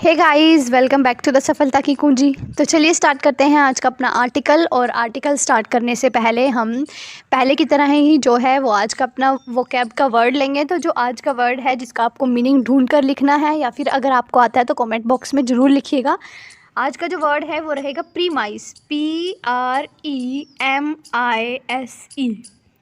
Hey guys, welcome back to the सफलता की कुंजी। तो चलिए स्टार्ट करते हैं आज का अपना आर्टिकल। और आर्टिकल स्टार्ट करने से पहले हम पहले की तरह ही जो है वो आज का अपना वोकैब का वर्ड लेंगे। तो जो आज का वर्ड है जिसका आपको मीनिंग ढूंढ कर लिखना है, या फिर अगर आपको आता है तो कमेंट बॉक्स में ज़रूर लिखिएगा। आज का जो वर्ड है वो रहेगा प्रीमाइस, PREMISE।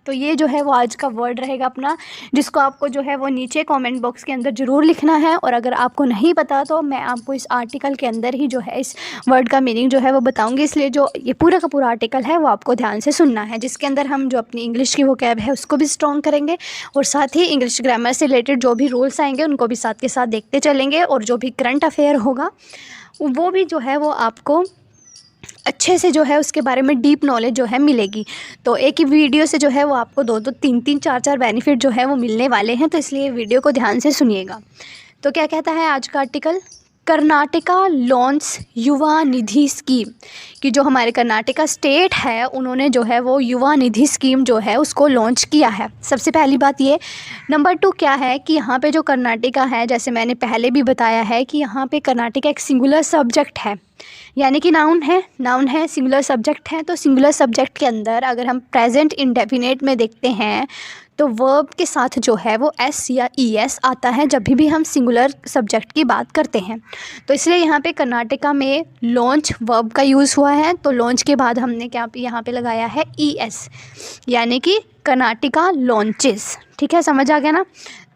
तो ये जो है वो आज का वर्ड रहेगा अपना, जिसको आपको जो है वो नीचे कमेंट बॉक्स के अंदर ज़रूर लिखना है। और अगर आपको नहीं पता तो मैं आपको इस आर्टिकल के अंदर ही जो है इस वर्ड का मीनिंग जो है वो बताऊंगी, इसलिए जो ये पूरा का पूरा आर्टिकल है वो आपको ध्यान से सुनना है, जिसके अंदर हम जो अपनी इंग्लिश की वोकैब है उसको भी स्ट्रॉन्ग करेंगे और साथ ही इंग्लिश ग्रामर से रिलेटेड जो भी रूल्स आएंगे उनको भी साथ के साथ देखते चलेंगे। और जो भी करंट अफेयर होगा वो भी जो है वो आपको अच्छे से जो है उसके बारे में डीप नॉलेज जो है मिलेगी। तो एक ही वीडियो से जो है वो आपको दो दो तीन तीन चार चार बेनिफिट जो है वो मिलने वाले हैं, तो इसलिए वीडियो को ध्यान से सुनिएगा। तो क्या कहता है आज का आर्टिकल, कर्नाटका लॉन्च युवा निधि स्कीम। कि जो हमारे कर्नाटका स्टेट है उन्होंने जो है वो युवा निधि स्कीम जो है उसको लॉन्च किया है। सबसे पहली बात ये। नंबर 2 क्या है कि यहाँ पे जो कर्नाटका है, जैसे मैंने पहले भी बताया है कि यहाँ पे कर्नाटका एक सिंगुलर सब्जेक्ट है, यानी कि नाउन है, सिंगुलर सब्जेक्ट है। तो सिंगुलर सब्जेक्ट के अंदर अगर हम प्रेजेंट इंडेफिनेट में देखते हैं तो वर्ब के साथ जो है वो एस या ES आता है जब भी हम सिंगुलर सब्जेक्ट की बात करते हैं। तो इसलिए यहाँ पे कर्नाटका में लॉन्च वर्ब का यूज़ हुआ है। तो लॉन्च के बाद हमने क्या यहाँ पे लगाया है ES, यानी कि कर्नाटका लॉन्चेस। ठीक है, समझ आ गया ना।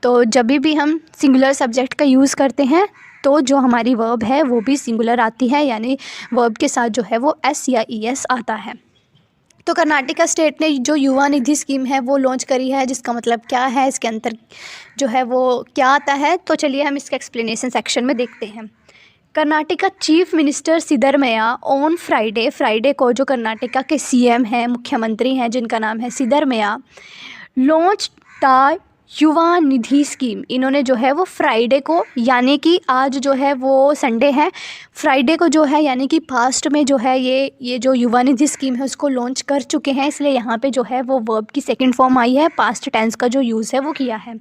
तो जब भी हम सिंगुलर सब्जेक्ट का यूज़ करते हैं तो जो हमारी वर्ब है वो भी सिंगुलर आती है, यानी वर्ब के साथ जो है वो S या ES आता है। तो कर्नाटका स्टेट ने जो युवा निधि स्कीम है वो लॉन्च करी है, जिसका मतलब क्या है, इसके अंदर जो है वो क्या आता है। तो चलिए हम इसका एक्सप्लेनेशन सेक्शन में देखते हैं। Karnataka chief minister Siddaramaiah on Friday को जो कर्नाटका के CM हैं, मुख्यमंत्री हैं जिनका नाम है सिद्धरमैया, लॉन्च द युवा निधि स्कीम। इन्होंने जो है वो फ्राइडे को, यानी कि आज जो है वो संडे है, फ्राइडे को जो है यानी कि पास्ट में जो है ये जो युवा निधि स्कीम है उसको लॉन्च कर चुके हैं। इसलिए यहाँ पे जो है वो वर्ब की सेकंड फॉर्म आई है, पास्ट टेंस का जो यूज़ है वो किया है।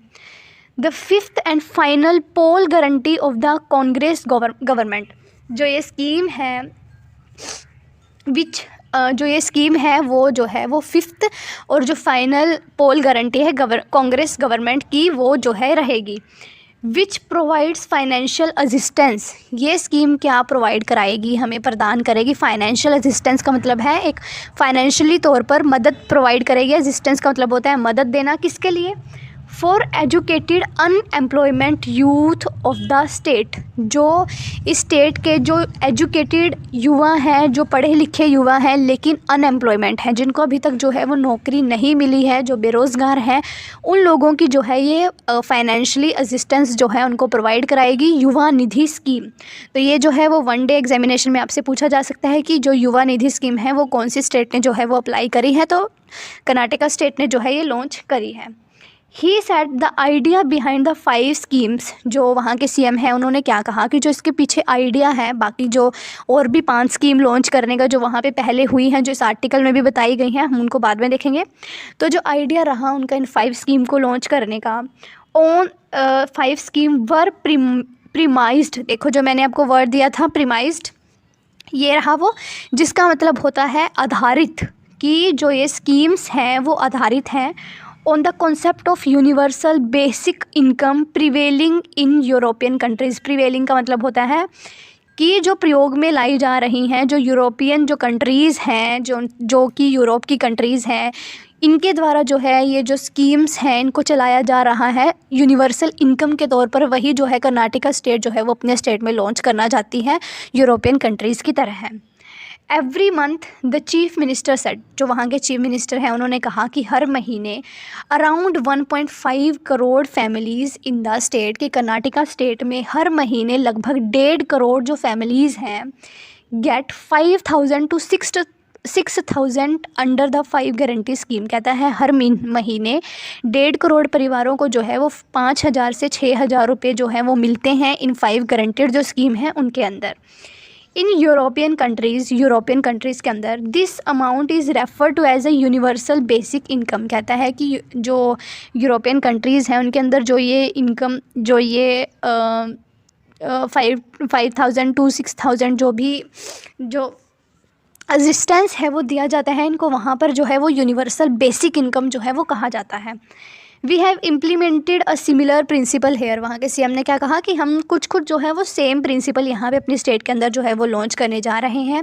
The 5th and final poll guarantee of the Congress government. जो ये स्कीम है जो ये स्कीम है वो जो है वो 5th और जो फाइनल पोल गारंटी है कांग्रेस गवर्नमेंट की वो जो है रहेगी। Which provides financial assistance. ये स्कीम क्या प्रोवाइड कराएगी, हमें प्रदान करेगी। फाइनेंशियल असिस्टेंस का मतलब है एक फाइनेंशियली तौर पर मदद प्रोवाइड करेगी। असिस्टेंस का मतलब होता है मदद देना, किसके लिए, for educated unemployment youth of the state. जो इस स्टेट के जो एजुकेटेड युवा हैं, जो पढ़े लिखे युवा हैं लेकिन अनएम्प्लॉयमेंट हैं, जिनको अभी तक जो है वो नौकरी नहीं मिली है, जो बेरोज़गार हैं, उन लोगों की जो है ये फाइनेंशियली असिस्टेंस जो है उनको प्रोवाइड कराएगी युवा निधि स्कीम। तो ये जो है वो 1 डे एग्जामिनेशन में आपसे पूछा जा सकता है कि जो युवा निधि स्कीम है वो कौन सी स्टेट ने जो है वो अप्लाई करी है। तो कर्नाटका स्टेट ने जो है ये लॉन्च करी है। He said the idea behind the 5 schemes. जो वहाँ के CM हैं उन्होंने क्या कहा कि जो इसके पीछे आइडिया है, बाकी जो और भी 5 स्कीम लॉन्च करने का जो वहाँ पे पहले हुई हैं, जो इस आर्टिकल में भी बताई गई हैं, हम उनको बाद में देखेंगे। तो जो आइडिया रहा उनका इन 5 स्कीम को लॉन्च करने का, ऑन 5 स्कीम वर प्रीमाइज्ड। देखो जो मैंने आपको वर्ड दिया था प्रीमाइज्ड, ये रहा वो, जिसका मतलब होता है आधारित। कि जो ये स्कीम्स हैं वो आधारित हैं on the concept of universal basic income prevailing in European countries. Prevailing का मतलब होता है कि जो प्रयोग में लाई जा रही हैं, जो यूरोपियन जो कंट्रीज़ हैं, जो कि यूरोप की कंट्रीज़ हैं, इनके द्वारा जो है ये जो स्कीम्स हैं इनको चलाया जा रहा है यूनिवर्सल इनकम के तौर पर। वही जो है कर्नाटका स्टेट जो है वो अपने स्टेट में लॉन्च करना चाहती है, यूरोपियन कंट्रीज़ की तरह है। Every month the chief minister said. जो वहाँ के चीफ मिनिस्टर हैं उन्होंने कहा कि हर महीने around 1.5 crore families in the state, के कर्नाटका स्टेट में हर महीने लगभग 1.5 करोड़ जो फैमिलीज़ हैं get 5,000 to 6,000 under the 5 guarantee scheme. कहता है हर महीने 1.5 करोड़ परिवारों को जो है वो 5,000 से 6,000 रुपये जो है वो मिलते हैं इन 5 गारंटेड जो स्कीम है उनके अंदर। इन यूरोपियन कंट्रीज़ के अंदर this amount is refer to as a universal basic income. कहता है कि जो यूरोपियन कंट्रीज़ हैं उनके अंदर जो ये इनकम, जो ये 5,000 to 6,000 जो भी जो असिस्टेंस है वो दिया जाता है इनको, वहाँ पर जो है वो यूनिवर्सल बेसिक इनकम जो है वो कहा जाता है। We have implemented a similar principle here, वहाँ के सीएम ने क्या कहा कि हम कुछ जो है वो सेम प्रिंसिपल यहाँ पे अपनी स्टेट के अंदर जो है वो लॉन्च करने जा रहे हैं।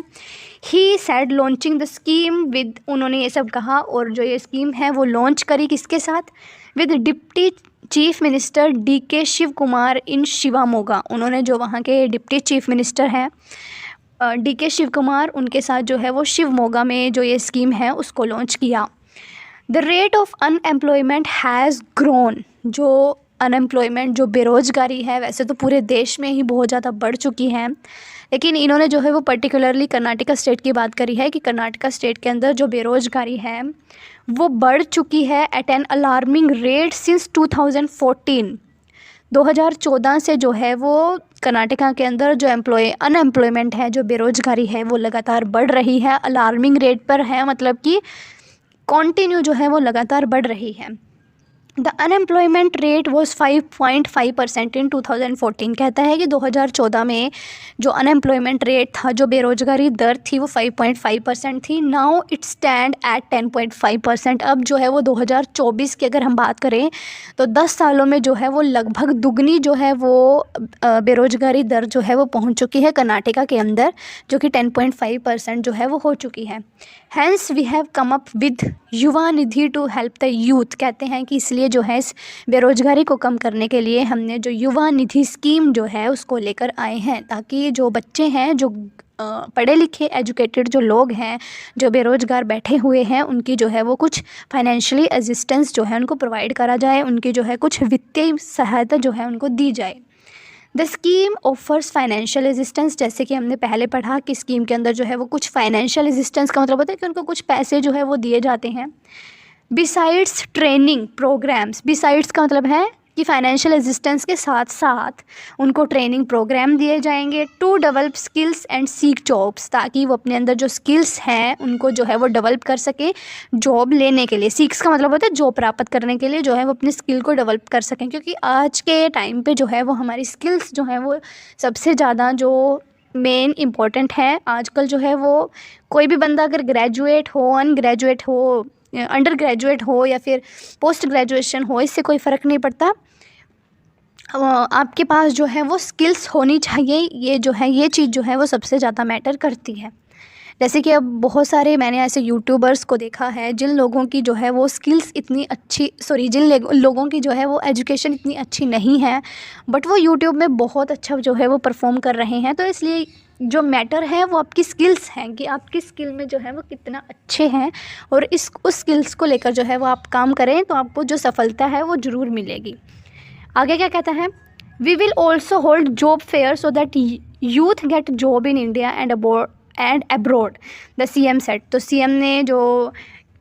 He said launching the scheme with, उन्होंने ये सब कहा और जो ये स्कीम है वो लॉन्च करी किसके साथ, with deputy chief minister DK Shiv Kumar in Shivamogga. उन्होंने जो वहाँ के डिप्टी चीफ मिनिस्टर हैं DK शिव कुमार, उनके साथ जो है वो शिवमोगा में जो ये स्कीम है उसको लॉन्च किया। The rate of unemployment has grown, जो अनएम्प्लॉयमेंट जो बेरोज़गारी है वैसे तो पूरे देश में ही बहुत ज़्यादा बढ़ चुकी है, लेकिन इन्होंने जो है वो पर्टिकुलरली कर्नाटका स्टेट की बात करी है कि कर्नाटका स्टेट के अंदर जो बेरोज़गारी है वो बढ़ चुकी है at an alarming rate since 2014। 2014 से जो है वो कर्नाटका के अंदर जो अनएम्प्लॉयमेंट है, जो बेरोज़गारी है वो लगातार बढ़ रही है, अलार्मिंग रेट पर है, मतलब कि कॉन्टिन्यू जो है वो लगातार बढ़ रही है। द अनएम्प्लॉयमेंट रेट वॉज 5.5% इन 2014। कहता है कि 2014 में जो अनएम्प्लॉयमेंट रेट था, जो बेरोज़गारी दर थी वो 5.5% थी। Now it stand at 10.5%। अब जो है वो 2024 की अगर हम बात करें तो 10 सालों में जो है वो लगभग दुगनी जो है वो बेरोज़गारी दर जो है वो पहुंच चुकी है कर्नाटका के अंदर, जो कि 10.5% जो है वो हो चुकी है। Hence we have come up with Yuva Nidhi to help the youth. कहते हैं कि इसलिए जो है इस बेरोज़गारी को कम करने के लिए हमने जो युवा निधि स्कीम जो है उसको लेकर आए हैं, ताकि जो बच्चे हैं, जो पढ़े लिखे एजुकेटेड जो लोग हैं, जो बेरोज़गार बैठे हुए हैं, उनकी जो है वो कुछ फाइनेंशियली असिस्टेंस जो है उनको प्रोवाइड करा जाए, उनकी जो है कुछ वित्तीय सहायता जो है उनको दी जाए। The scheme offers financial assistance, जैसे कि हमने पहले पढ़ा कि स्कीम के अंदर जो है वो कुछ फाइनेंशियल असिस्टेंस का मतलब होता है कि उनको कुछ पैसे जो है वो दिए जाते हैं। बिसाइड्स ट्रेनिंग प्रोग्राम्स, बिसाइड्स का मतलब है कि फाइनेंशियल असिस्टेंस के साथ साथ उनको ट्रेनिंग प्रोग्राम दिए जाएंगे। To develop skills and seek jobs, ताकि वो अपने अंदर जो स्किल्स हैं उनको जो है वो डेवलप कर सके जॉब लेने के लिए। सीक्स का मतलब होता है जॉब प्राप्त करने के लिए, जो है वो अपनी स्किल को डेवलप कर सकें, क्योंकि आज के टाइम पे जो है वो हमारी स्किल्स जो हैं वो सबसे ज़्यादा जो मेन इम्पॉर्टेंट है। आजकल जो है वो कोई भी बंदा अगर ग्रेजुएट हो, अनग्रेजुएट हो, अंडर ग्रेजुएट हो या फिर पोस्ट ग्रेजुएशन हो, इससे कोई फ़र्क नहीं पड़ता, आपके पास जो है वो स्किल्स होनी चाहिए। ये जो है ये चीज़ जो है वो सबसे ज़्यादा मैटर करती है। जैसे कि अब बहुत सारे मैंने ऐसे यूट्यूबर्स को देखा है जिन लोगों की जो है वो स्किल्स इतनी अच्छी जिन लोगों की जो है वो एजुकेशन इतनी अच्छी नहीं है, बट वो यूट्यूब में बहुत अच्छा जो है वो परफॉर्म कर रहे हैं। तो इसलिए जो मैटर है वो आपकी स्किल्स हैं, कि आपकी स्किल में जो है वो कितना अच्छे हैं, और उस स्किल्स को लेकर जो है वो आप काम करें तो आपको जो सफलता है वो ज़रूर मिलेगी। आगे क्या कहता है, we will also hold job fair so that youth get job in India and abroad, the CM said. तो CM ने जो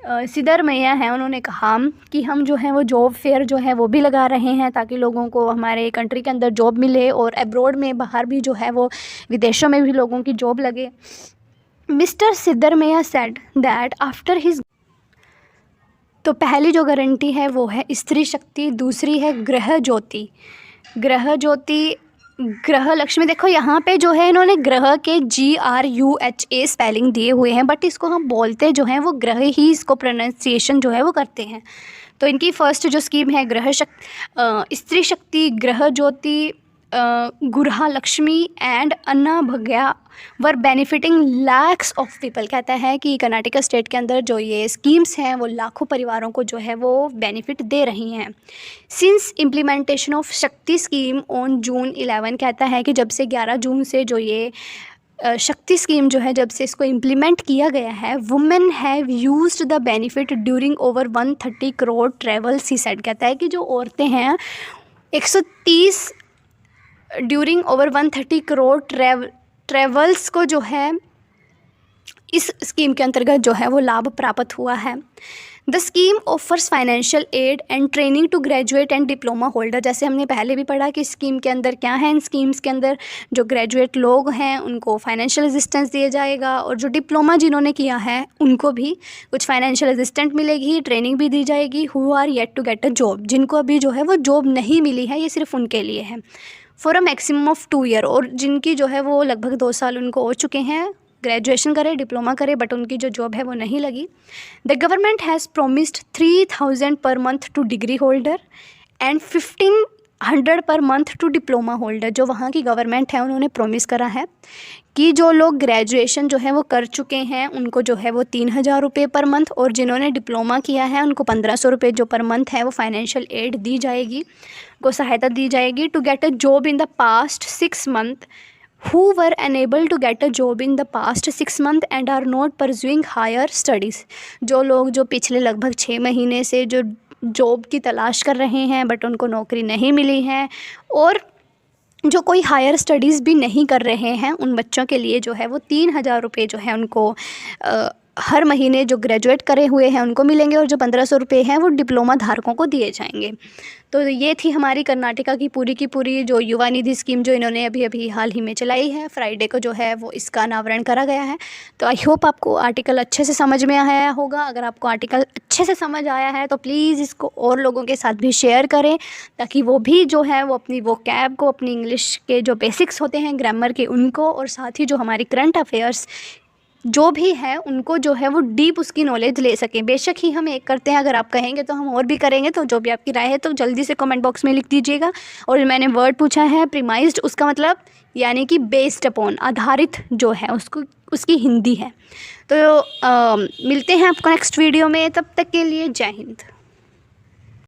सिद्धरमैया हैं उन्होंने कहा कि हम जो है वो जॉब फेयर जो है वो भी लगा रहे हैं, ताकि लोगों को हमारे कंट्री के अंदर जॉब मिले और अब्रॉड में, बाहर भी जो है वो विदेशों में भी लोगों की जॉब लगे। Mister Siddaramaiah said that after his, तो पहली जो गारंटी है वो है स्त्री शक्ति, दूसरी है गृह ज्योति। गृह ज्योति, ग्रह लक्ष्मी, देखो यहाँ पे जो है इन्होंने ग्रह के GRUHA स्पेलिंग दिए हुए हैं, बट इसको हम बोलते जो हैं वो ग्रह ही, इसको प्रोनाउंसिएशन जो है वो करते हैं। तो इनकी फर्स्ट जो स्कीम है Stree Shakti, Gruha Jyothi, Gruha Lakshmi and Anna Bhagya were benefiting lakhs of people. कहता है कि कर्नाटका स्टेट के अंदर जो ये स्कीम्स हैं वो लाखों परिवारों को जो है वो बेनिफिट दे रही हैं। सिंस इम्प्लीमेंटेशन ऑफ शक्ति स्कीम ऑन June 11, कहता है कि जब से 11 जून से जो ये शक्ति स्कीम जो है जब से इसको इम्प्लीमेंट किया गया है, women have used the benefit during over 130 crore travels, he said. कहता है कि जो औरतें हैं 130 ड्यूरिंग ओवर 130 करोड़ ट्रेवल्स को जो है इस स्कीम के अंतर्गत जो है वो लाभ प्राप्त हुआ है। The scheme offers financial aid and training to graduate and diploma holder. जैसे हमने पहले भी पढ़ा कि स्कीम के अंदर क्या है, इन स्कीम्स के अंदर जो ग्रेजुएट लोग हैं उनको फाइनेंशियल असिस्टेंस दिया जाएगा, और जो डिप्लोमा जिन्होंने किया है उनको भी कुछ फाइनेंशियल असिस्टेंट मिलेगी, ट्रेनिंग भी दी जाएगी। Who are yet to get a job, जिनको अभी जो है वो जॉब नहीं मिली है, ये सिर्फ उनके लिए है। For a maximum of 2 year, और जिनकी जो है वो लगभग 2 साल उनको हो चुके हैं, ग्रेजुएशन करे, डिप्लोमा करे, बट उनकी जो जॉब है वो नहीं लगी। The government has promised 3000 per month two degree holder and 1500 per month to diploma holder. जो वहाँ की गवर्नमेंट है उन्होंने प्रॉमिस करा है कि जो लोग ग्रेजुएशन जो है वो कर चुके हैं उनको जो है वो 3000 रुपये पर मंथ, और जिन्होंने डिप्लोमा किया है उनको 1500 रुपये जो पर मंथ है वो फाइनेंशियल एड दी जाएगी, को सहायता दी जाएगी। To get a job in the past 6 month who were unable to get a job in the past 6 month and are not pursuing higher studies। जो लोग जो पिछले लगभग 6 महीने से जो जॉब की तलाश कर रहे हैं बट उनको नौकरी नहीं मिली है, और जो कोई हायर स्टडीज़ भी नहीं कर रहे हैं, उन बच्चों के लिए जो है वो 3000 रुपये जो है उनको हर महीने जो ग्रेजुएट करे हुए हैं उनको मिलेंगे, और जो 1500 रुपये हैं वो डिप्लोमा धारकों को दिए जाएंगे। तो ये थी हमारी कर्नाटका की पूरी जो युवा निधि स्कीम जो इन्होंने अभी हाल ही में चलाई है। फ्राइडे को जो है वो इसका अनावरण करा गया है। तो आई होप आपको आर्टिकल अच्छे से समझ में आया होगा। अगर आपको आर्टिकल अच्छे से समझ आया है तो प्लीज़ इसको और लोगों के साथ भी शेयर करें, ताकि वो भी जो है वो अपनी वोकैब को, अपनी इंग्लिश के जो बेसिक्स होते हैं ग्रामर के उनको, और साथ ही जो हमारी करंट अफेयर्स जो भी है उनको जो है वो डीप उसकी नॉलेज ले सकें। बेशक ही हम एक करते हैं, अगर आप कहेंगे तो हम और भी करेंगे। तो जो भी आपकी राय है तो जल्दी से कमेंट बॉक्स में लिख दीजिएगा। और जो मैंने वर्ड पूछा है प्रीमाइज्ड, उसका मतलब यानी कि बेस्ड अपॉन, आधारित जो है उसको, उसकी हिंदी है। तो मिलते हैं आपको नेक्स्ट वीडियो में, तब तक के लिए जय हिंद।